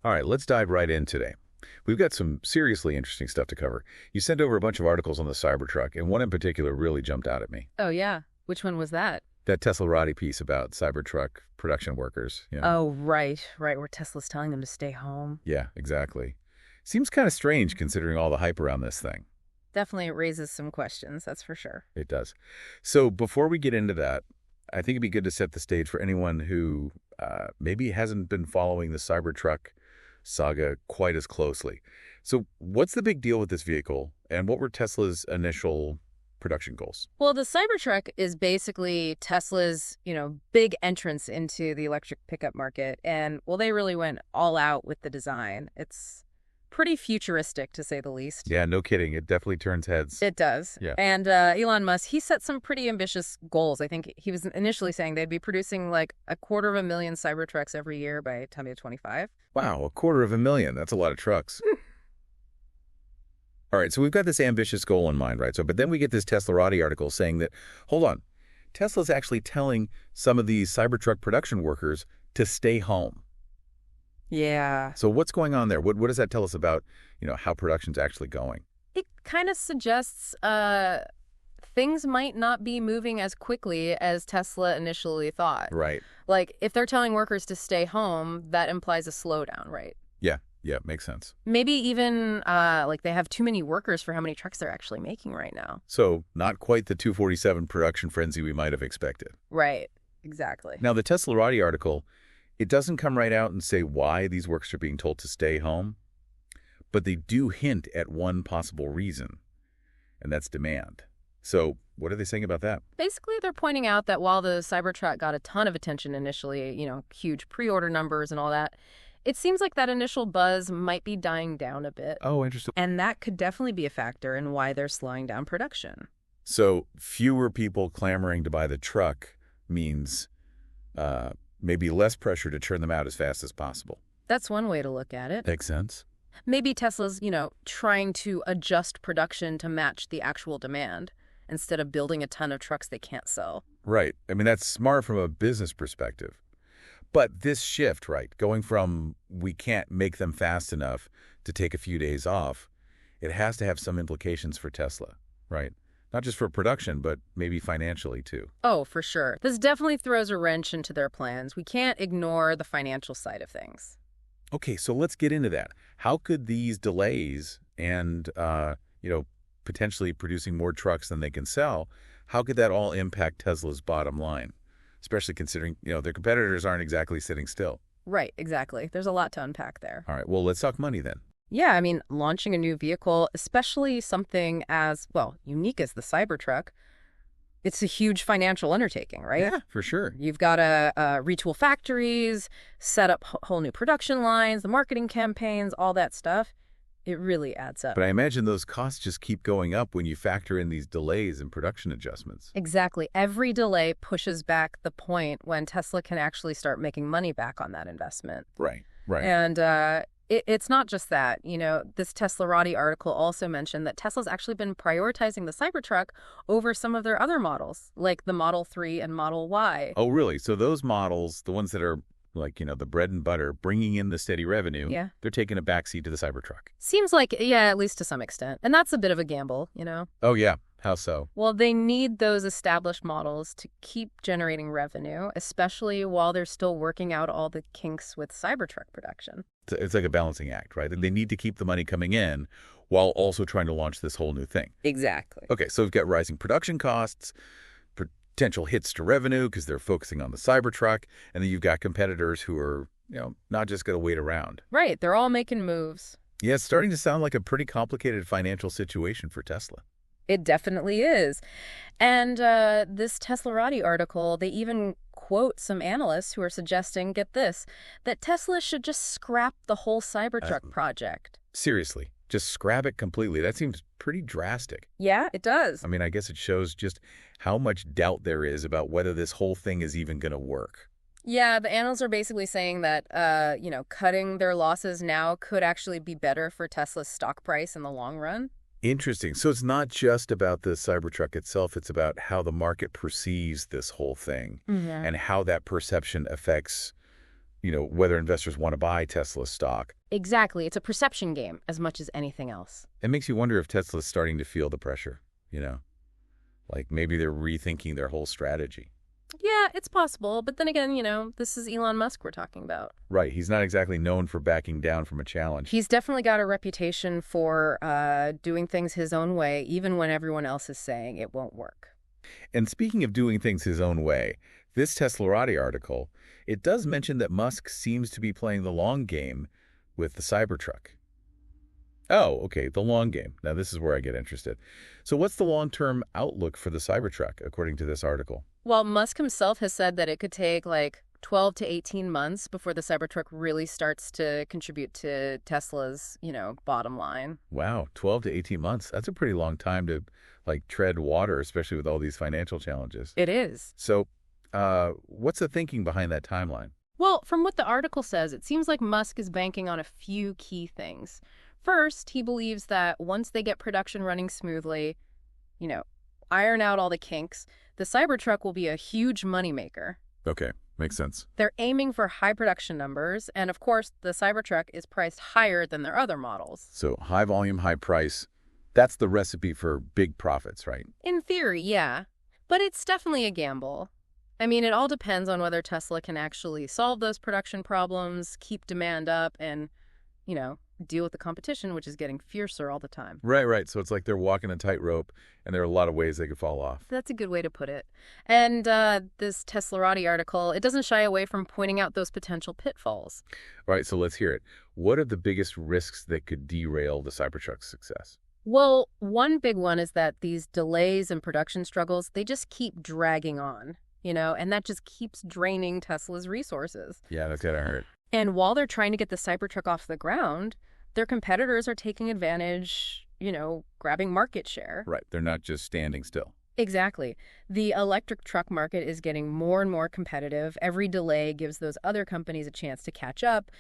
All right, let's dive right in today. We've got some seriously interesting stuff to cover. You sent over a bunch of articles on the Cybertruck, and one in particular really jumped out at me. Oh, yeah. Which one was that? That Teslarati piece about Cybertruck production workers. Oh, right, where Tesla's telling them to stay home. Yeah, exactly. Seems kind of strange considering all the hype around this thing. Definitely raises some questions, that's for sure. It does. So before we get into that, I think it'd be good to set the stage for anyone who maybe hasn't been following the Cybertruck saga quite as closely. So what's the big deal with this vehicle, and what were Tesla's initial production goals? Well, the Cybertruck is basically Tesla's, big entrance into the electric pickup market. And, well, they really went all out with the design. It's pretty futuristic, to say the least. Yeah, no kidding. It definitely turns heads. It does. Yeah. And Elon Musk, he set some pretty ambitious goals. I think he was initially saying they'd be producing like 250,000 Cybertrucks every year by 2025. Wow, 250,000. That's a lot of trucks. All right, so we've got this ambitious goal in mind, right? But then we get this Teslarati article saying that, hold on, Tesla's actually telling some of these Cybertruck production workers to stay home. Yeah. So what's going on there? What does that tell us about, how production's actually going? It kind of suggests things might not be moving as quickly as Tesla initially thought. Right. Like, if they're telling workers to stay home, that implies a slowdown, right? Yeah, makes sense. Maybe even, like, they have too many workers for how many trucks they're actually making right now. So not quite the 247 production frenzy we might have expected. Right. Exactly. Now, the Teslarati article, it doesn't come right out and say why these workers are being told to stay home, but they do hint at one possible reason, and that's demand. So what are they saying about that? Basically, they're pointing out that while the Cybertruck got a ton of attention initially, huge pre-order numbers and all that, it seems like that initial buzz might be dying down a bit. Oh, interesting. And that could definitely be a factor in why they're slowing down production. So fewer people clamoring to buy the truck means maybe less pressure to turn them out as fast as possible. That's one way to look at it. Makes sense. Maybe Tesla's, trying to adjust production to match the actual demand instead of building a ton of trucks they can't sell. Right. I mean, that's smart from a business perspective. But this shift, right, going from we can't make them fast enough to take a few days off, it has to have some implications for Tesla, right? Not just for production, but maybe financially, too. Oh, for sure. This definitely throws a wrench into their plans. We can't ignore the financial side of things. Okay, so let's get into that. How could these delays and, potentially producing more trucks than they can sell, how could that all impact Tesla's bottom line? Especially considering, their competitors aren't exactly sitting still. Right, exactly. There's a lot to unpack there. All right, well, let's talk money then. Yeah, I mean, launching a new vehicle, especially something as, unique as the Cybertruck, it's a huge financial undertaking, right? Yeah, for sure. You've got to retool factories, set up whole new production lines, the marketing campaigns, all that stuff. It really adds up. But I imagine those costs just keep going up when you factor in these delays and production adjustments. Exactly. Every delay pushes back the point when Tesla can actually start making money back on that investment. Right. And it's not just that. This Teslarati article also mentioned that Tesla's actually been prioritizing the Cybertruck over some of their other models, like the Model 3 and Model Y. Oh, really? So those models, the ones that are like, the bread and butter, bringing in the steady revenue, they're taking a backseat to the Cybertruck. Seems like, at least to some extent. And that's a bit of a gamble, Oh, yeah. How so? Well, they need those established models to keep generating revenue, especially while they're still working out all the kinks with Cybertruck production. It's like a balancing act, right? They need to keep the money coming in while also trying to launch this whole new thing. Exactly. Okay, so we've got rising production costs, potential hits to revenue because they're focusing on the Cybertruck, and then you've got competitors who are, not just going to wait around. Right, they're all making moves. Yeah, it's starting to sound like a pretty complicated financial situation for Tesla. It definitely is. And this Teslarati article, they even quote some analysts who are suggesting, get this, that Tesla should just scrap the whole Cybertruck project. Seriously, just scrap it completely. That seems pretty drastic. Yeah, it does. I mean, I guess it shows just how much doubt there is about whether this whole thing is even going to work. Yeah, the analysts are basically saying that, cutting their losses now could actually be better for Tesla's stock price in the long run. Interesting. So it's not just about the Cybertruck itself. It's about how the market perceives this whole thing and how that perception affects whether investors want to buy Tesla stock. Exactly. It's a perception game as much as anything else. It makes you wonder if Tesla's starting to feel the pressure, you know? Like maybe they're rethinking their whole strategy. Yeah, it's possible. But then again, this is Elon Musk we're talking about. Right. He's not exactly known for backing down from a challenge. He's definitely got a reputation for doing things his own way, even when everyone else is saying it won't work. And speaking of doing things his own way, this Teslarati article, it does mention that Musk seems to be playing the long game with the Cybertruck. Oh, okay, the long game. Now this is where I get interested. So what's the long-term outlook for the Cybertruck, according to this article? Well, Musk himself has said that it could take like 12 to 18 months before the Cybertruck really starts to contribute to Tesla's, bottom line. Wow, 12 to 18 months. That's a pretty long time to, tread water, especially with all these financial challenges. It is. So what's the thinking behind that timeline? Well, from what the article says, it seems like Musk is banking on a few key things. First, he believes that once they get production running smoothly, iron out all the kinks, the Cybertruck will be a huge moneymaker. Okay, makes sense. They're aiming for high production numbers, and of course, the Cybertruck is priced higher than their other models. So high volume, high price, that's the recipe for big profits, right? In theory, yeah. But it's definitely a gamble. I mean, it all depends on whether Tesla can actually solve those production problems, keep demand up, and, deal with the competition, which is getting fiercer all the time. Right. So it's like they're walking a tightrope, and there are a lot of ways they could fall off. That's a good way to put it. And this Teslarati article, it doesn't shy away from pointing out those potential pitfalls. All right, so let's hear it. What are the biggest risks that could derail the Cybertruck's success? Well, one big one is that these delays and production struggles, they just keep dragging on, and that just keeps draining Tesla's resources. Yeah, that's what I heard. And while they're trying to get the Cybertruck off the ground, their competitors are taking advantage, grabbing market share. Right. They're not just standing still. Exactly. The electric truck market is getting more and more competitive. Every delay gives those other companies a chance to catch up,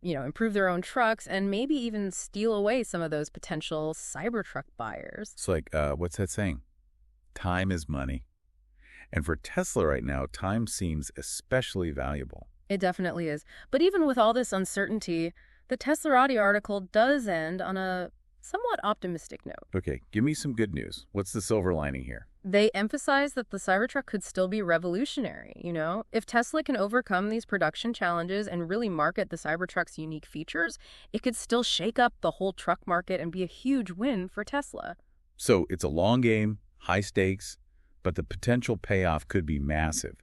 improve their own trucks, and maybe even steal away some of those potential Cybertruck buyers. It's like, what's that saying? Time is money. And for Tesla right now, time seems especially valuable. It definitely is. But even with all this uncertainty, the Teslarati article does end on a somewhat optimistic note. Okay, give me some good news. What's the silver lining here? They emphasize that the Cybertruck could still be revolutionary, If Tesla can overcome these production challenges and really market the Cybertruck's unique features, it could still shake up the whole truck market and be a huge win for Tesla. So it's a long game, high stakes, but the potential payoff could be massive.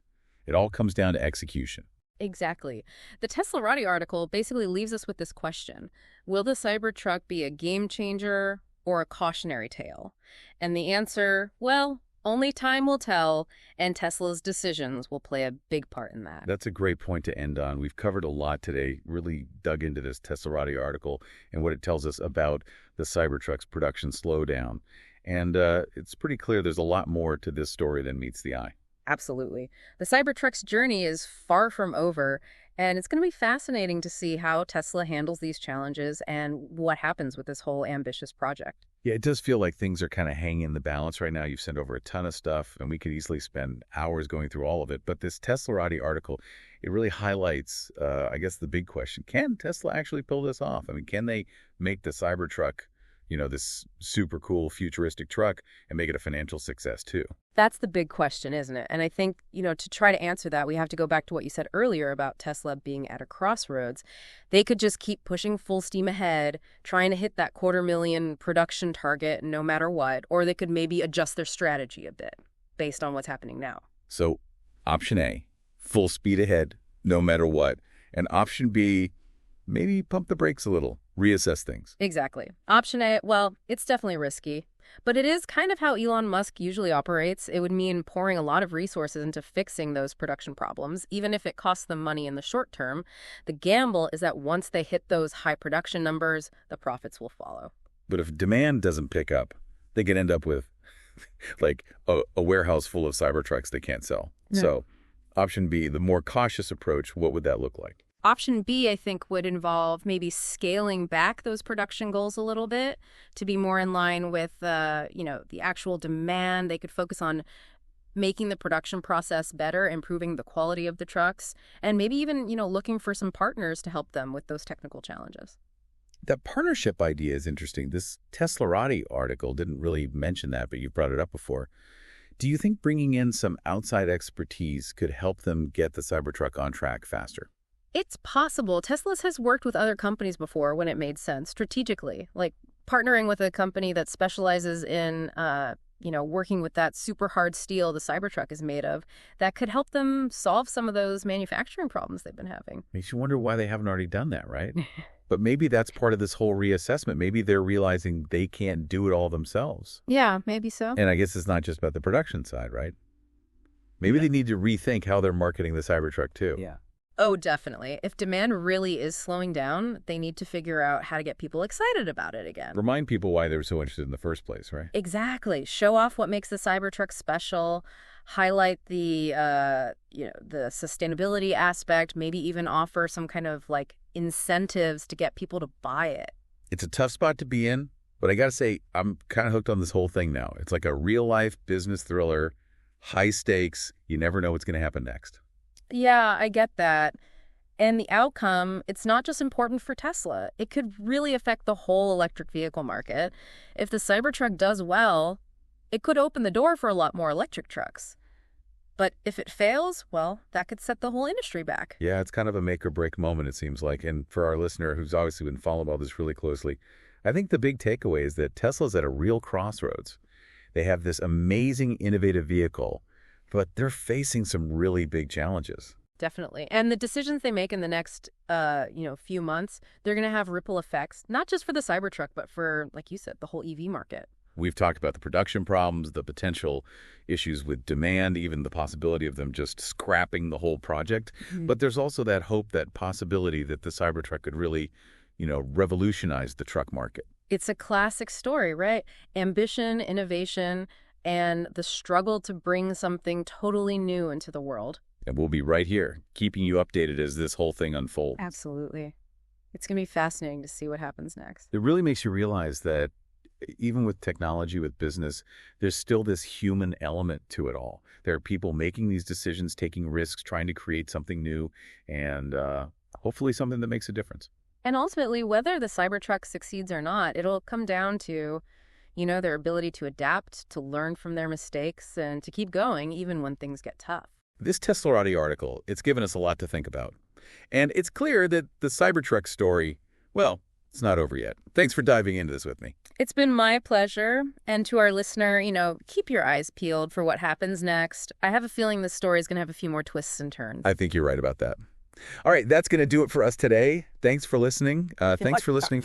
It all comes down to execution. Exactly. The Teslarati article basically leaves us with this question. Will the Cybertruck be a game changer or a cautionary tale? And the answer, well, only time will tell, and Tesla's decisions will play a big part in that. That's a great point to end on. We've covered a lot today, really dug into this Teslarati article and what it tells us about the Cybertruck's production slowdown. And it's pretty clear there's a lot more to this story than meets the eye. Absolutely. The Cybertruck's journey is far from over, and it's going to be fascinating to see how Tesla handles these challenges and what happens with this whole ambitious project. Yeah, it does feel like things are kind of hanging in the balance right now. You've sent over a ton of stuff, and we could easily spend hours going through all of it. But this Teslarati article, it really highlights, I guess, the big question. Can Tesla actually pull this off? I mean, can they make the Cybertruck, this super cool futuristic truck and make it a financial success too? That's the big question, isn't it? And I think, to try to answer that, we have to go back to what you said earlier about Tesla being at a crossroads. They could just keep pushing full steam ahead, trying to hit that 250,000 production target no matter what, or they could maybe adjust their strategy a bit based on what's happening now. So option A, full speed ahead no matter what. And option B, maybe pump the brakes a little, reassess things. Exactly. Option A, well, it's definitely risky, but it is kind of how Elon Musk usually operates. It would mean pouring a lot of resources into fixing those production problems, even if it costs them money in the short term. The gamble is that once they hit those high production numbers, the profits will follow. But if demand doesn't pick up, they could end up with like a warehouse full of Cybertrucks they can't sell. Yeah. So option B, the more cautious approach, what would that look like? Option B, I think, would involve maybe scaling back those production goals a little bit to be more in line with, the actual demand. They could focus on making the production process better, improving the quality of the trucks, and maybe even, looking for some partners to help them with those technical challenges. That partnership idea is interesting. This Teslarati article didn't really mention that, but you brought it up before. Do you think bringing in some outside expertise could help them get the Cybertruck on track faster? It's possible. Tesla has worked with other companies before when it made sense, strategically, like partnering with a company that specializes in, working with that super hard steel the Cybertruck is made of, that could help them solve some of those manufacturing problems they've been having. Makes you wonder why they haven't already done that, right? But maybe that's part of this whole reassessment. Maybe they're realizing they can't do it all themselves. Yeah, maybe so. And I guess it's not just about the production side, right? Maybe they need to rethink how they're marketing the Cybertruck, too. Yeah. Oh, definitely. If demand really is slowing down, they need to figure out how to get people excited about it again. Remind people why they were so interested in the first place, right? Exactly. Show off what makes the Cybertruck special, highlight the sustainability aspect, maybe even offer some kind of incentives to get people to buy it. It's a tough spot to be in, but I got to say, I'm kind of hooked on this whole thing now. It's like a real-life business thriller, high stakes. You never know what's going to happen next. Yeah, I get that. And the outcome, it's not just important for Tesla. It could really affect the whole electric vehicle market. If the Cybertruck does well, it could open the door for a lot more electric trucks. But if it fails, well, that could set the whole industry back. Yeah, it's kind of a make or break moment, it seems like. And for our listener who's obviously been following all this really closely, I think the big takeaway is that Tesla's at a real crossroads. They have this amazing, innovative vehicle, but they're facing some really big challenges. Definitely. And the decisions they make in the next, few months, they're going to have ripple effects, not just for the Cybertruck, but for, like you said, the whole EV market. We've talked about the production problems, the potential issues with demand, even the possibility of them just scrapping the whole project. Mm-hmm. But there's also that hope, that possibility that the Cybertruck could really, revolutionize the truck market. It's a classic story, right? Ambition, innovation, and the struggle to bring something totally new into the world. And we'll be right here, keeping you updated as this whole thing unfolds. Absolutely. It's going to be fascinating to see what happens next. It really makes you realize that even with technology, with business, there's still this human element to it all. There are people making these decisions, taking risks, trying to create something new, and hopefully something that makes a difference. And ultimately, whether the Cybertruck succeeds or not, it'll come down to, their ability to adapt, to learn from their mistakes, and to keep going even when things get tough. This Teslarati article, it's given us a lot to think about. And it's clear that the Cybertruck story, well, it's not over yet. Thanks for diving into this with me. It's been my pleasure. And to our listener, keep your eyes peeled for what happens next. I have a feeling this story is going to have a few more twists and turns. I think you're right about that. All right, that's going to do it for us today. Thanks for listening. Thanks for listening.